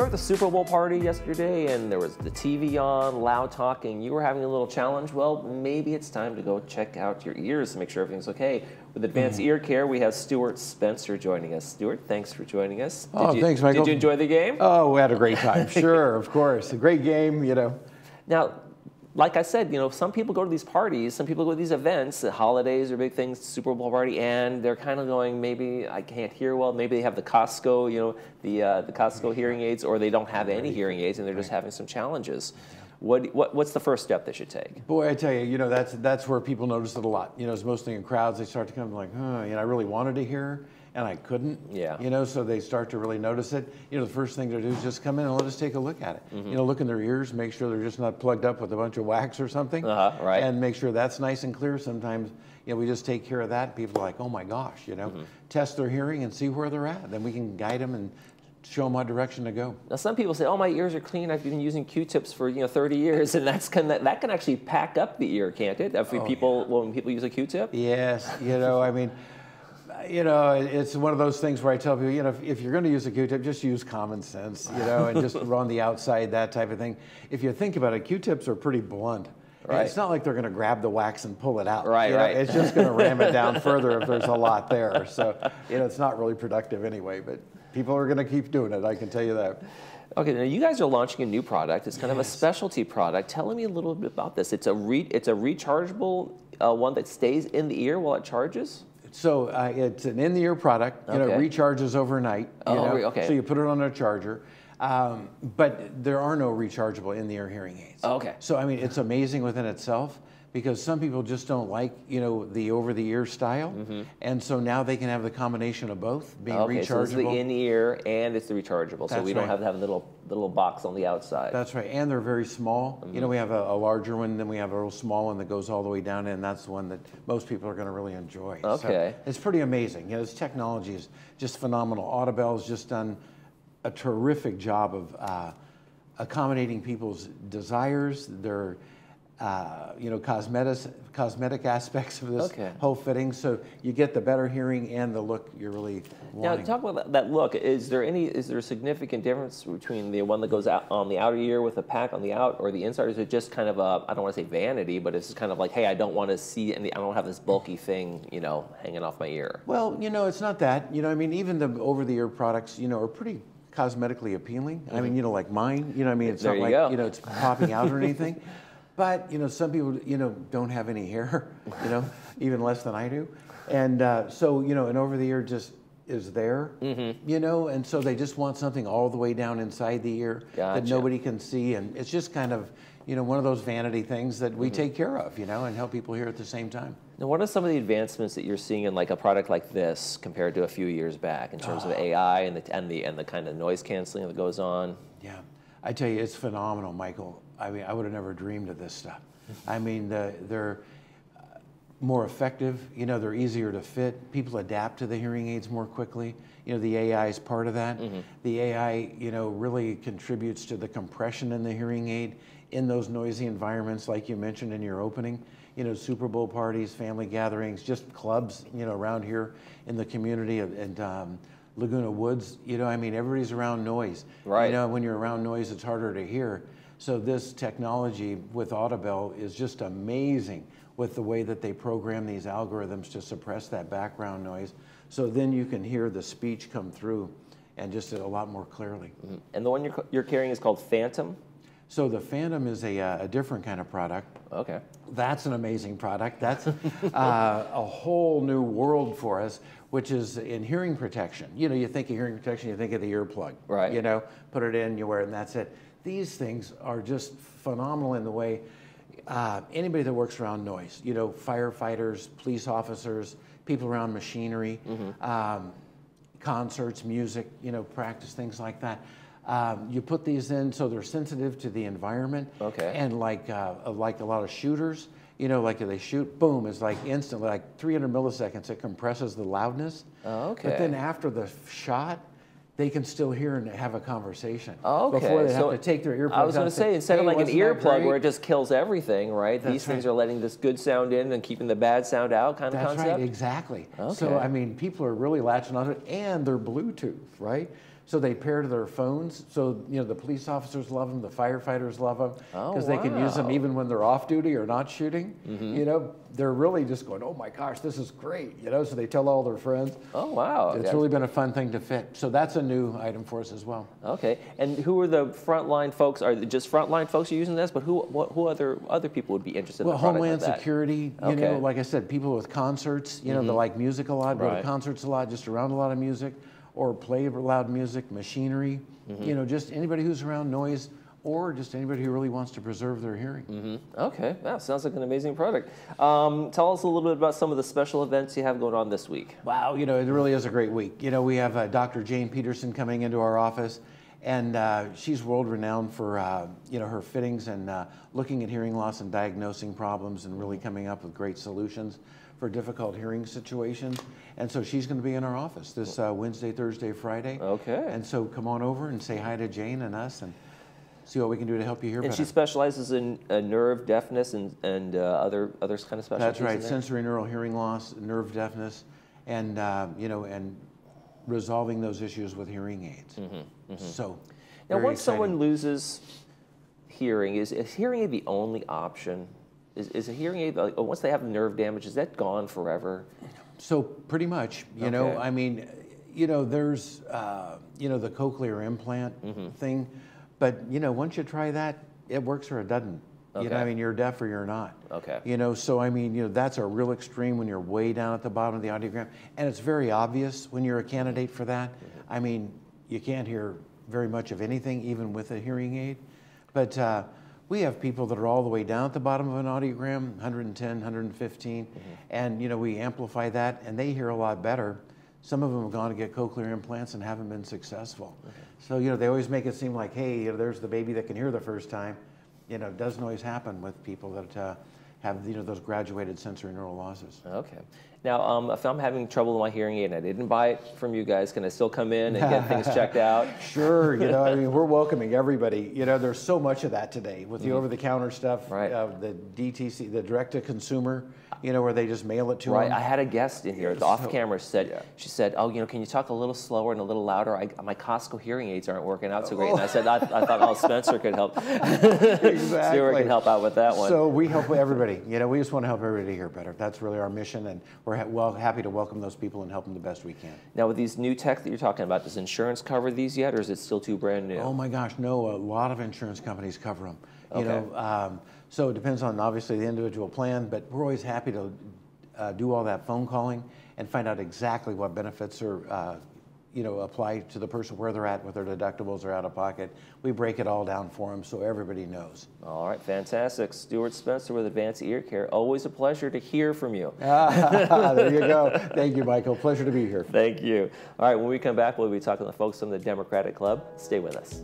you were at the Super Bowl party yesterday and there was the TV on, loud talking, you were having a little challenge, well, maybe it's time to go check out your ears to make sure everything's okay. With Advanced Ear Care, we have Stuart Spencer joining us. Stuart, thanks for joining us. Thanks, Michael. Did you enjoy the game? Oh, we had a great time. Sure, of course. A great game, you know. Now, like I said, you know, some people go to these parties, some people go to these events, the holidays are big things, Super Bowl party, and they're kind of going, maybe I can't hear well, maybe they have the Costco, you know, the Costco hearing aids, or they don't have any hearing aids and they're just having some challenges. What's the first step they should take? Boy, I tell you, you know, that's where people notice it a lot. You know, it's mostly in crowds, they start to come like, you know, I really wanted to hear, and I couldn't. Yeah. You know, so they start to really notice it. You know, the first thing to do is just come in and let us take a look at it. You know, look in their ears, make sure they're just not plugged up with a bunch of wax or something. Right. And make sure that's nice and clear. Sometimes, you know, we just take care of that. People are like, oh my gosh, you know, test their hearing and see where they're at. Then we can guide them and show them what direction to go. Now, some people say, "Oh, my ears are clean. I've been using Q-tips for 30 years," and that can actually pack up the ear, can't it? When people use a Q-tip. Yes, you know, I mean, you know, it's one of those things where I tell people, you know, if you're going to use a Q-tip, just use common sense, you know, and just run the outside, that type of thing. If you think about it, Q-tips are pretty blunt. Right. It's not like they're going to grab the wax and pull it out. Right, right. It's just going to ram it down further if there's a lot there. So, you know, it's not really productive anyway, but people are going to keep doing it, I can tell you that. Okay, now you guys are launching a new product. It's kind of a specialty product. Tell me a little bit about this. It's a rechargeable one that stays in the ear while it charges? So it's an in-the-ear product. You know, it recharges overnight. Okay. So you put it on a charger. But there are no rechargeable in-the-ear hearing aids. Okay. So, I mean, it's amazing within itself because some people just don't like, you know, the over-the-ear style. And so now they can have the combination of both, being rechargeable. So it's the in-ear and it's the rechargeable. So we don't have to have a little box on the outside. That's right. And they're very small. You know, we have a larger one, then we have a real small one that goes all the way down, and that's the one that most people are going to really enjoy. Okay. So it's pretty amazing. You know, this technology is just phenomenal. Audibel's just done a terrific job of accommodating people's desires, their you know, cosmetic aspects of this whole fitting, so you get the better hearing and the look you're really wanting. Now, talk about that look. Is there a significant difference between the one that goes out on the outer ear with a pack on the out or the inside? Or is it just kind of a, I don't want to say vanity, but it's just kind of like, hey, I don't want to see any, I don't have this bulky thing, you know, hanging off my ear? Well, you know, it's not that. You know, I mean, even the over-the-ear products, you know, are pretty cosmetically appealing. I mean, you know, like mine, you know, I mean, it's not like, you know, it's popping out or anything. But, you know, some people, you know, don't have any hair, you know, even less than I do. And so, you know, an over-the-ear just is there, you know, and so they just want something all the way down inside the ear that nobody can see. And it's just kind of, you know, one of those vanity things that we take care of, you know, and help people hear at the same time. Now, what are some of the advancements that you're seeing in like a product like this compared to a few years back in terms of AI and the kind of noise canceling that goes on? Yeah, I tell you, it's phenomenal, Michael. I mean, I would have never dreamed of this stuff. I mean, they're more effective. You know, they're easier to fit. People adapt to the hearing aids more quickly. You know, the AI is part of that. The AI, you know, really contributes to the compression in the hearing aid in those noisy environments, like you mentioned in your opening. You know, Super Bowl parties, family gatherings, just clubs, you know, around here in the community and Laguna Woods. You know, I mean, everybody's around noise. Right. You know, when you're around noise, it's harder to hear. So this technology with Audibel is just amazing with the way that they program these algorithms to suppress that background noise. So then you can hear the speech come through and just a lot more clearly. And the one you're carrying is called Phantom? So the Phantom is a different kind of product. Okay. That's an amazing product. That's a whole new world for us, which is in hearing protection. You know, you think of hearing protection, you think of the earplug. Right. You know, put it in, you wear it, and that's it. These things are just phenomenal in the way anybody that works around noise, you know, firefighters, police officers, people around machinery, concerts, music, you know, practice, things like that. You put these in so they're sensitive to the environment. Okay. And like a lot of shooters, you know, like if they shoot, boom, it's like instantly, like 300 milliseconds, it compresses the loudness. Okay. But then after the shot, they can still hear and have a conversation. Okay. Before they have to take their earplugs out. I was going to say, instead of like an earplug where it just kills everything, right? These things are letting this good sound in and keeping the bad sound out kind of concept? That's right, exactly. Okay. So, I mean, people are really latching on to it, and they're Bluetooth, right? So they pair to their phones. So, you know, the police officers love them, the firefighters love them, because they can use them even when they're off duty or not shooting. You know, they're really just going, oh my gosh, this is great. You know, so they tell all their friends. Oh, wow. It's really been a fun thing to fit. So that's a new item for us as well. Okay. And who are the frontline folks? Are they just frontline folks using this? But who other people would be interested in a product Homeland like that? Security, you know, like I said, people with concerts, you know, they like music a lot, go to concerts a lot, just around a lot of music, or play loud music, machinery, you know, just anybody who's around noise, or just anybody who really wants to preserve their hearing. Okay, that sounds like an amazing product. Tell us a little bit about some of the special events you have going on this week. Wow, you know, it really is a great week. You know, we have Dr. Jane Peterson coming into our office, and she's world-renowned for, you know, her fittings and looking at hearing loss and diagnosing problems and really coming up with great solutions for difficult hearing situations. And so she's going to be in our office this Wednesday, Thursday, Friday. Okay. And so come on over and say hi to Jane and us and see what we can do to help you hear better. And she specializes in nerve deafness and other kind of specialties. That's right, sensory neural hearing loss, nerve deafness, and you know, and resolving those issues with hearing aids. So now, once someone loses hearing, is hearing aid the only option? Is a hearing aid, like, once they have nerve damage, is that gone forever? So pretty much, you know, I mean, you know, there's, you know, the cochlear implant thing, but, you know, once you try that, it works or it doesn't. You know, I mean, you're deaf or you're not. You know, so I mean, you know, that's a real extreme when you're way down at the bottom of the audiogram, and it's very obvious when you're a candidate for that. I mean, you can't hear very much of anything, even with a hearing aid, but we have people that are all the way down at the bottom of an audiogram, 110, 115, and, you know, we amplify that, and they hear a lot better. Some of them have gone to get cochlear implants and haven't been successful. So, you know, they always make it seem like, hey, you know, there's the baby that can hear the first time. You know, it doesn't always happen with people that have, you know, those graduated sensory neural losses. Okay. Now, if I'm having trouble with my hearing aid and I didn't buy it from you guys, can I still come in and get things checked out? Sure. You know, I mean, we're welcoming everybody. You know, there's so much of that today with the over-the-counter stuff, the DTC, the direct-to-consumer, you know, where they just mail it to them. I had a guest in here, the off-camera said, she said, oh, you know, can you talk a little slower and a little louder? My Costco hearing aids aren't working out so great. And I said, I thought, oh, Spencer could help. Exactly. Stuart can help out with that one. So we help everybody. You know, we just want to help everybody hear better. That's really our mission, and we're happy to welcome those people and help them the best we can. Now, with these new tech that you're talking about, does insurance cover these yet, or is it still too brand new? Oh my gosh, no. A lot of insurance companies cover them. You know, so it depends on obviously the individual plan, but we're always happy to do all that phone calling and find out exactly what benefits are, you know, apply to the person, where they're at with their deductibles or out of pocket. We break it all down for them so everybody knows. All right, fantastic. Stuart Spencer with Advanced Ear Care. Always a pleasure to hear from you. There you go. Thank you, Michael. Pleasure to be here. Thank you. All right, when we come back, we'll be talking to folks from the Democratic Club. Stay with us.